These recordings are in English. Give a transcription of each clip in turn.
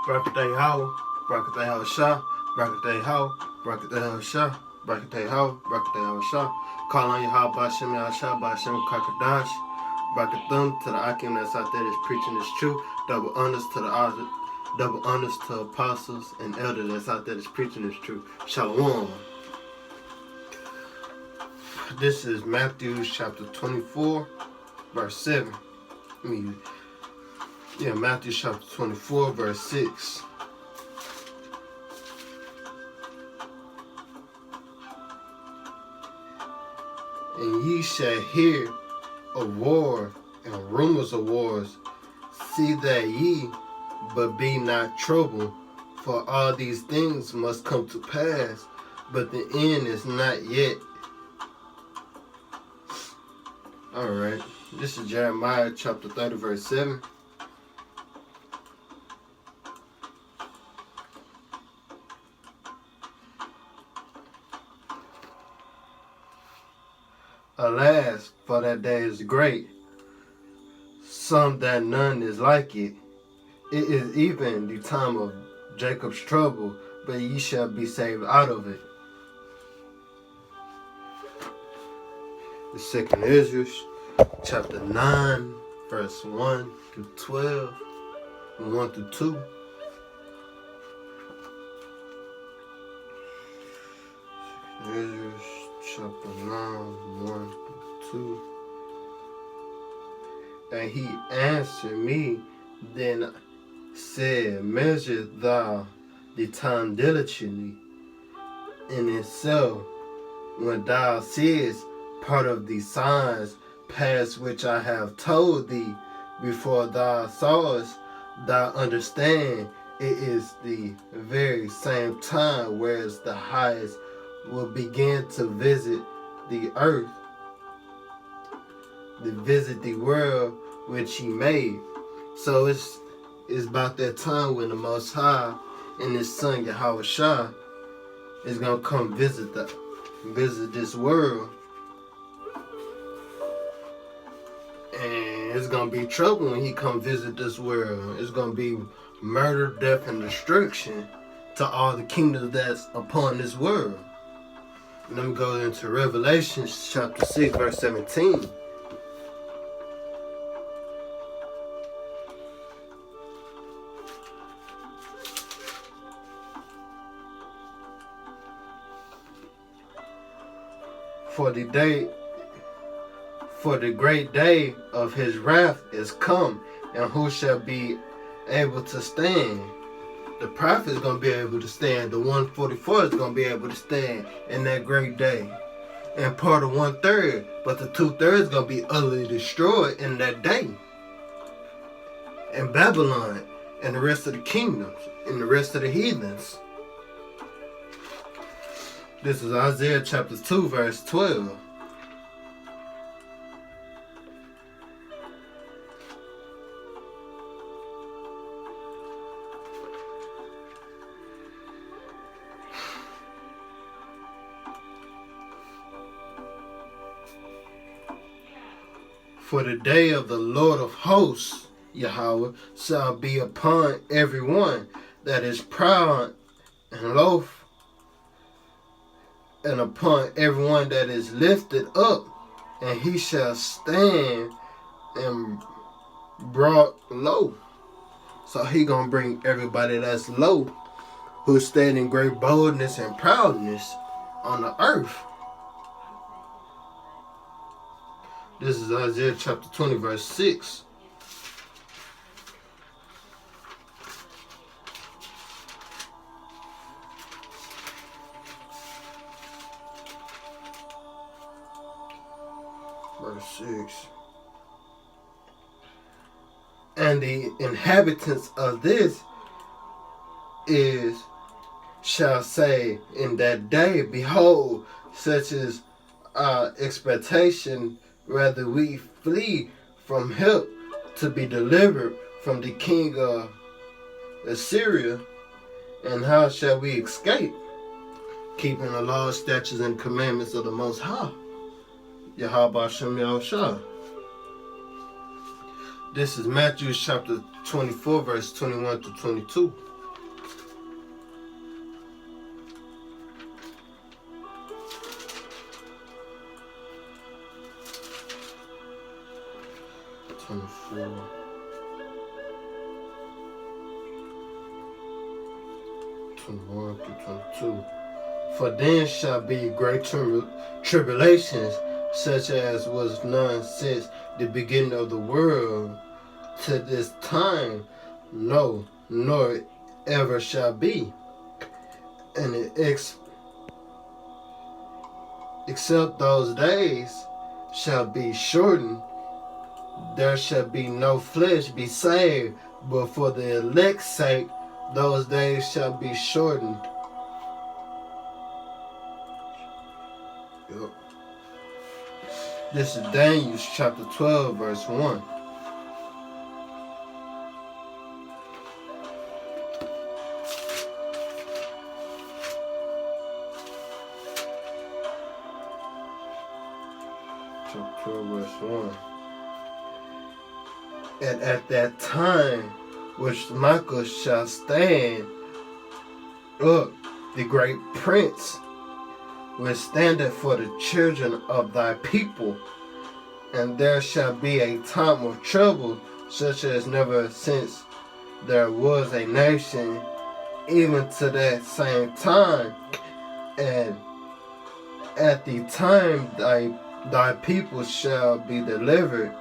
Brakatay How, Brakatay How Shah, Brakatay How, Brakatay How Shah, Brakatay How, Brakatay How Shah. Call on Yahweh Bashem Yahshua Bashem Kakadash. Brakathum to the Akim that's out there that's preaching this truth. Double honors to the author, double honors to apostles and elders that's out there that's preaching this truth. Shalom. This is Matthew chapter 24, verse 7. Matthew chapter 24, verse 6. And ye shall hear of war and rumors of wars. See that ye but be not troubled, for all these things must come to pass, but the end is not yet. Alright, this is Jeremiah chapter 30, verse 7. Alas, for that day is great, some that none is like it. It is even the time of Jacob's trouble, but ye shall be saved out of it. The second Ezra, chapter 9, verse 1 through 12, and 1 through 2. Ezra chapter 9, 1 through 2. And he answered me, then said, measure thou the time diligently in itself, when thou seest part of the signs past which I have told thee, before thou sawest, thou understand it is the very same time whereas the highest will begin to visit the earth, to visit the world which he made. So it's about that time when the Most High and his son Yahweh Shah is gonna come visit this world. And it's gonna be trouble when he come visit this world. It's gonna be murder, death, and destruction to all the kingdoms that's upon this world. Let me go into Revelation chapter 6, verse 17. For the great day of his wrath is come, and who shall be able to stand? The prophet is going to be able to stand. The 144 is going to be able to stand in that great day. And part of 1/3, but the 2/3 is going to be utterly destroyed in that day. And Babylon and the rest of the kingdoms and the rest of the heathens. This is Isaiah chapter 2, verse 12. For the day of the Lord of hosts, Yahweh, shall be upon everyone that is proud and loath, and upon everyone that is lifted up, and he shall stand and brought low. So he gonna bring everybody that's low, who stand in great boldness and proudness on the earth. This is Isaiah chapter 20, verse 6. Verse 6. And the inhabitants of this shall say in that day, behold, such is our expectation, rather we flee from help to be delivered from the king of Assyria. And how shall we escape? Keeping the laws, statutes, and commandments of the Most High, Yahweh Bashem Yahushua. This is Matthew chapter 24, verse 21 to 22. 24. Through 22. For then shall be great tribulations, such as was none since the beginning of the world to this time, no, nor ever shall be. And except those days shall be shortened, there shall be no flesh be saved, but for the elect's sake, those days shall be shortened. Yep. This is Daniel chapter 12, verse 1. Chapter 12, verse 1. And at that time which Michael shall stand up, the great prince, which standeth for the children of thy people, and there shall be a time of trouble, such as never since there was a nation, even to that same time. And at the time thy people shall be delivered,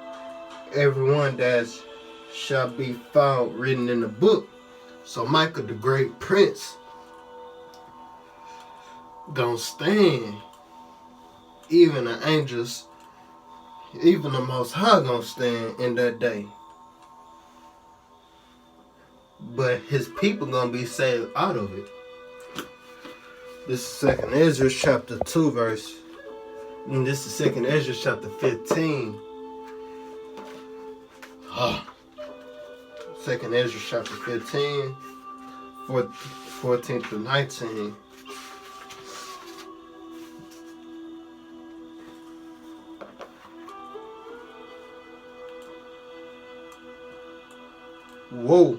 everyone that shall be found written in the book. So Michael the great prince gonna stand. Even the angels, even the Most High gonna stand in that day. But his people gonna be saved out of it. This is 2nd Ezra chapter 2 verse. And this is 2nd Ezra chapter 15. 2nd Ezra chapter 15, 14 through 19. Woe.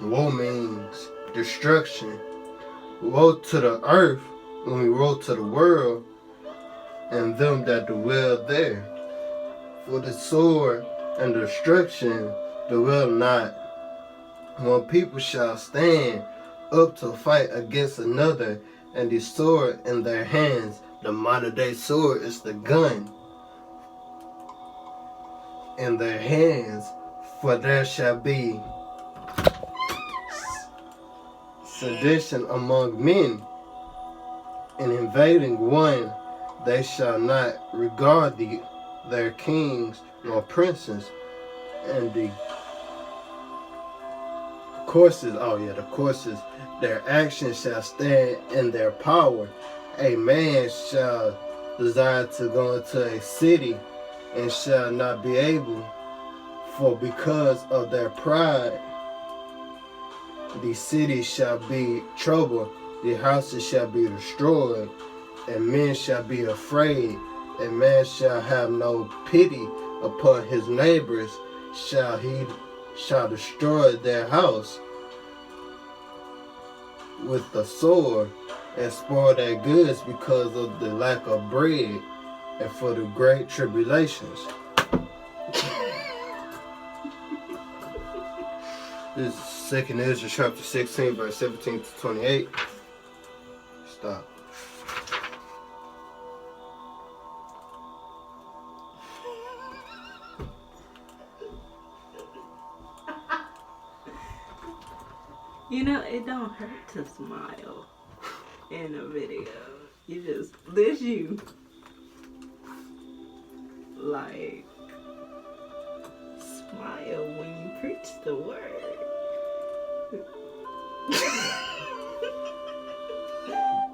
Woe means destruction. Woe to the earth, when we woe to the world, and them that dwell there. For the sword and destruction dwell not. One people shall stand up to fight against another, and the sword in their hands. The modern day sword is the gun in their hands. For there shall be sedition among men, and invading one, they shall not regard their kings nor princes, and the courses, their actions shall stand in their power. A man shall desire to go into a city and shall not be able, for because of their pride, the city shall be troubled, the houses shall be destroyed, and men shall be afraid. A man shall have no pity upon his neighbors, shall destroy their house with the sword, and spoil their goods because of the lack of bread, and for the great tribulations. This is 2nd Ezra chapter 16, verse 17 to 28. Stop. You know, it don't hurt to smile in a video. You just, this you. Like, smile when you preach the word.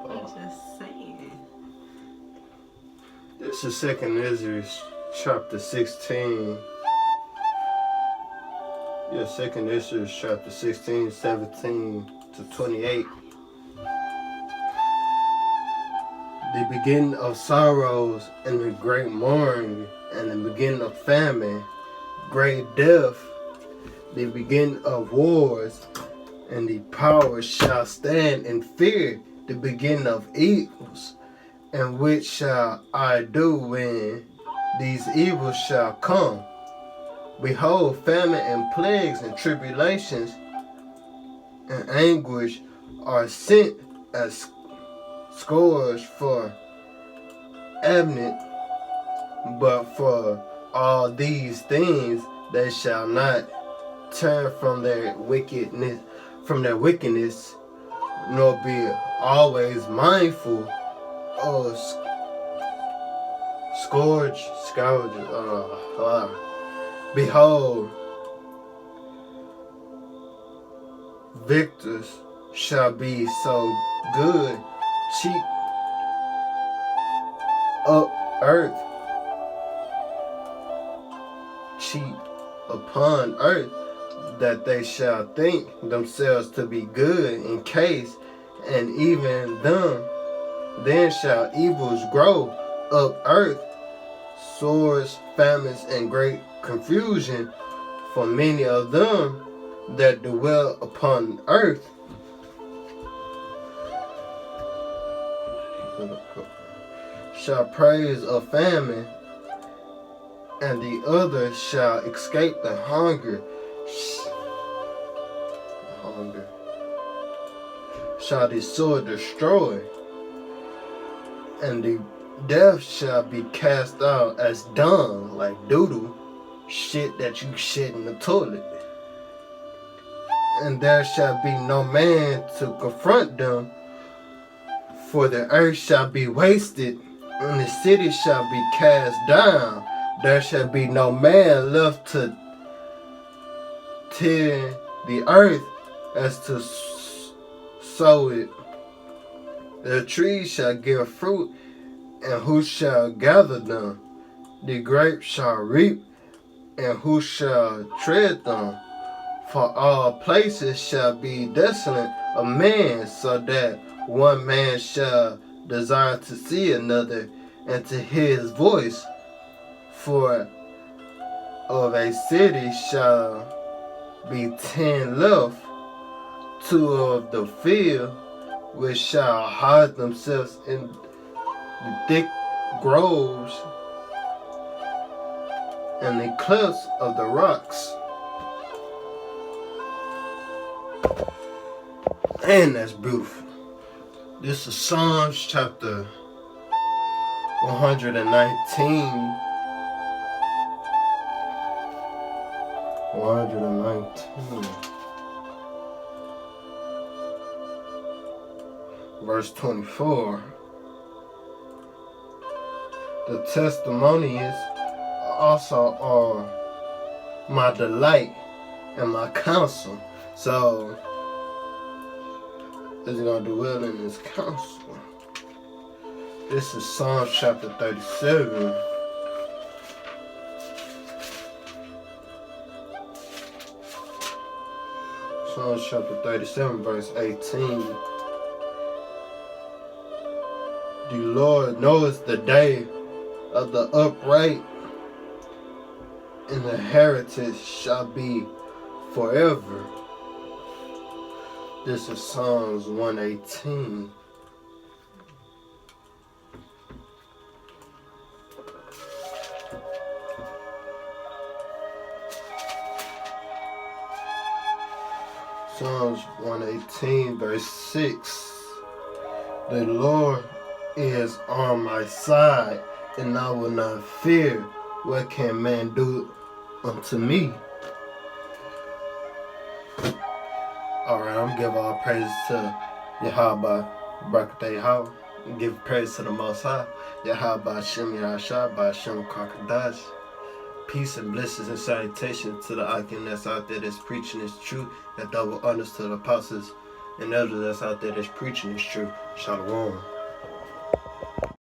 I'm just saying. This is 2nd Ezra chapter 16. Yeah, 2nd Ezra chapter 16, 17 to 28. The beginning of sorrows and the great mourning, and the beginning of famine, great death, the beginning of wars, and the powers shall stand in fear, the beginning of evils. And which shall I do when these evils shall come? Behold, famine and plagues and tribulations and anguish are sent as scourge for Abnett, but for all these things they shall not turn from their wickedness, nor be always mindful of scourge. Behold, victors shall be so good, cheap up earth, cheap upon earth, that they shall think themselves to be good in case, and even them, then shall evils grow up earth, swords, famines, and great confusion for many of them that dwell upon earth. Shall praise a famine, and the other shall escape the hunger. Shall the sword destroy, and the death shall be cast out as dung, like doodle, shit that you shit in the toilet. And there shall be no man to confront them, for the earth shall be wasted, and the city shall be cast down. There shall be no man left to till the earth as to sow it. The trees shall give fruit, and who shall gather them? The grapes shall reap, and who shall tread them? For all places shall be desolate of man, so that one man shall desire to see another, and to hear his voice. For of a city shall be 10 left, 2 of the field, which shall hide themselves in the thick groves and the clefts of the rocks. And that's beautiful. This is Psalms chapter 119. 119. Verse 24. The testimonies also are my delight and my counsel. So it's going to dwell in his counsel. This is Psalms chapter 37. Psalms chapter 37, verse 18. The Lord knows the day of the upright, and the heritage shall be forever. This is Psalms 118. Psalms 118, verse 6. The Lord is on my side, and I will not fear. What can man do unto me? Alright, I'm giving all praise to Yahweh, Barakatah Yahweh. Give praise to the Most High, Yahweh Shem Yahshua, Ba'ashem Kakadash. Peace and blessings and salutations to the Akim that's out there that's preaching is true, that double honors to the apostles and elders that's out there that's preaching is true. Shalom.